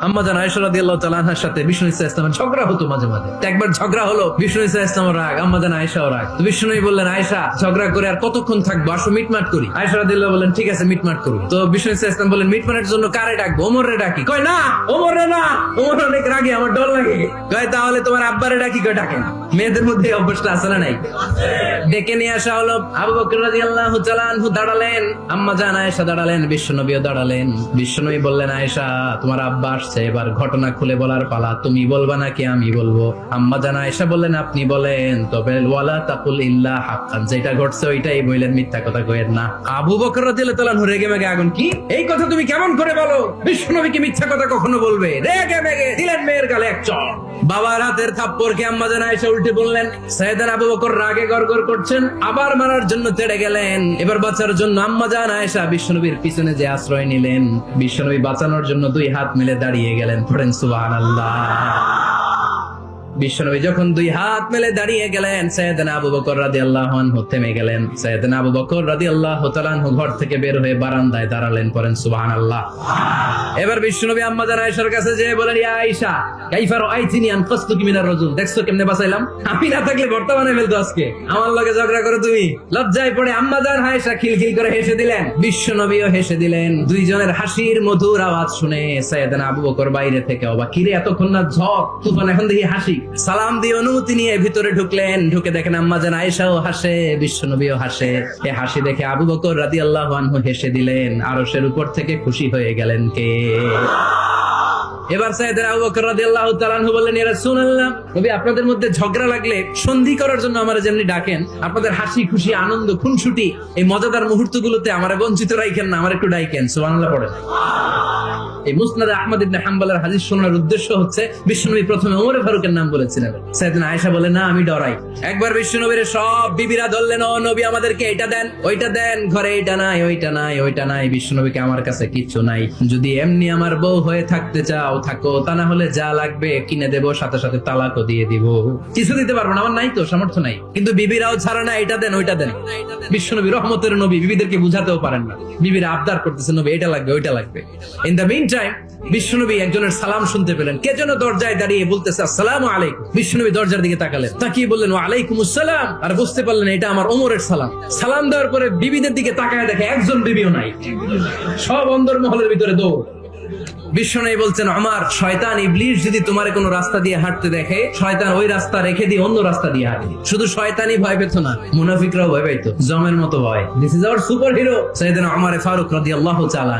আম্মা জান আয়েশা রাদিয়াল্লাহু তাআলা আনহার সাথে বিষ্ণু ইসলামের ঝগড়া হতো মাঝে মাঝে। একবার ঝগড়া হলো, বিষ্ণু ইসলামের রাগ, আম্মা জান আয়েশাও রাগ। তো বিষ্ণু বললেন, আয়েশা ঝগড়া করে আর কতক্ষণ থাকবো, আসো মিটমাট করি। আয়েশা রাদিয়াল্লাহু বললেন, ঠিক আছে মিটমাট করুন। তো বিষ্ণু ইসলাম বললেন, মিটমাটের জন্য কারে ডাকবো? ওমরে ডাকি। কয় না, ওমরে না, ওমর অনেক রাগে, আমার ডর লাগে। কয় তাহলে তোমার আব্বারে ডাকি। কয় ডাকেন। মেয়েদের মধ্যে এই অভ্যাসটা আছে না নাই? ডেকে নিয়ে আসা হলো। আবু বকর রাদিয়াল্লাহু তাআলা আনহু দাঁড়ালেন, আম্মা জান আয়েশা দাঁড়ালেন, বিশ্বনবীও দাঁড়ালেন। বিশ্বনবী বললেন, আয়েশা তোমার আব্বা আসছে, এবার ঘটনা খুলে বলার পালা। তুমি বলবা নাকি আমি বলবো? আম্মা জান আয়েশা বললেন, আপনি বলেন, তবে ওয়ালা তাকুল ইল্লা হাক্কান, যেটা ঘটছে ওইটাই বললেন, মিথ্যা কথা কইেন না। আবু বকর রাদিয়াল্লাহু তাআলা আনহু রেগে মেগে আগুন, কি এই কথা তুমি কেমন করে বলো? বিশ্বনবী কি মিথ্যা কথা কখনো বলবে? রেগে মেগে দিলেন মেয়ের গালে এক চড়। বাবার হাতের থাপ্পড়কে আম্মা জান আয়েশা উল্টে বললেন। সাইয়েদনা আবু বকর রাগে গড়গড় করছেন, আবার মারার জন্য তেড়ে গেলেন। এবার বাঁচার জন্য আম্মা জান আয়েশা বিশ্বনবীর পিছনে যে আশ্রয় নিলেন, বিশ্বনবী বাঁচানোর জন্য দুই হাত মিলে দাঁড়িয়ে গেলেন। পড়েন সুবহানাল্লাহ। বিশ্বনবী যখন দুই হাত মেলে দাঁড়িয়ে গেলেন, সাইয়েদনা আবু বকর রাদিয়াল্লাহু আনহু থেমে গেলেন। সাইয়েদনা আবু বকর রাদিয়াল্লাহু তাআলা আনহু ঘর থেকে বের হয়ে বারান্দায় দাঁড়ালেন। পড়েন সুবহানাল্লাহ। এবার বিশ্বনবী আম্মা জান আয়েশার কাছে যেয়ে বলেন, ইয়া আয়েশা কাইফা রাআইতিনি আনকাসতুকি মিনার রাজুল, দেখছো কেমনে বাঁচাইলাম? আমি না থাকলে বর্তমানে ফেলতো আজকে। আমার লগে ঝগড়া করে তুমি। লজ্জায় পড়ে আম্মা জান আয়েশা খিলখিল করে হেসে দিলেন, বিশ্বনবীও হেসে দিলেন। দুইজনের হাসির মধুর আওয়াজ শুনে সাইয়েদনা আবু বকর বাইরে থেকে অবাক, কিরে এতক্ষণ না ঝক তুফান, এখন দেখি হাসি। সালাম দিয়ে অনুমতি নিয়ে ভিতরে ঢুকলেন। ঢুকে দেখেন আম্মা জান আয়েশাও হাসে, বিশ্বনবীও হাসে। এই হাসি দেখে আবু বকর রাদিয়াল্লাহু আনহু হেসে দিলেন। আরশের উপর থেকে খুশি হয়ে গেলেন কে? এবার সাইয়েদনা আবু বকর রাদিয়াল্লাহু তাআলা আনহু বললেন, ইয়া রাসূলুল্লাহ, নবী আপনাদের মধ্যে ঝগড়া লাগলে সন্ধি করার জন্য আমারে যেমনি ডাকেন, আপনাদের হাসি খুশি আনন্দ খুনসুটি এই মজাদার মুহূর্তগুলোতে আমারে বঞ্চিত রাখেন না, আমার একটু ডাকেন। সুবহানাল্লাহ পড়েন। এই মুসনাদে আহমদ ইবনে হাম্বলের হাদিস শোনার উদ্দেশ্য হচ্ছে, বিশ্বনবী প্রথমে ওমর ফারুকের নাম বলেছিলেন। সাইয়েদনা আয়েশা বলে, না আমি ডরাই। একবার বিশ্বনবীর সব বিবিরা ধরলেন, ও নবী আমাদেরকে এটা দেন ওইটা দেন, ঘরে এইটা নাই ওইটা নাই ওইটা নাই। বিশ্বনবীকে আমার কাছে কিচ্ছু নাই, যদি এমনি আমার বউ হয়ে থাকতে চাও থাকো, তা না হলে যা লাগবে কিনে দেবো, সাথে সাথে তালাকও দিয়ে দিব। কিছু দিতে পারবো না, আমার নাই তো, সামর্থ্য নাই। কিন্তু বিবিরাও ছাড়া না, এটা দেন ওইটা দেন। বিশ্বনবী রহমতের নবী, বিবিদেরকে বুঝাতেও পারেন না। বিবিরা আবদার করতেছে, নবী এটা লাগবে ওইটা লাগবে। ইন দ্য মিন টাইম বিশ্বনবী একজনের সালাম শুনতে পেলেন। কে যেন দরজায় দাঁড়িয়ে বলতেছে, আসসালামু আলাইকুম। বিশ্বনবী দরজার দিকে তাকালেন, তাকিয়ে বললেন, ওয়া আলাইকুমুস সালাম। আর বুঝতে পারলেন এটা আমার ওমরের সালাম। সালাম দেওয়ার পরে বিবিদের দিকে তাকায় দেখে একজন বিবিও নাই, সব অন্দর মহলের ভিতরে দৌড়। বিশ্বনবী বলছেন, আমার শয়তান ইবলিস যদি তোমার কোনো রাস্তা দিয়ে হাঁটতে দেখে, শয়তান ওই রাস্তা রেখে দিয়ে অন্য রাস্তা দিয়ে হাঁটে। শুধু শয়তানই ভয় পেত না, মুনাফিকরাও ভয় পেত, জমের মতো ভয়। This is our super hero সাইয়েদনা ওমর ফারুক রাদিয়াল্লাহু তাআলা।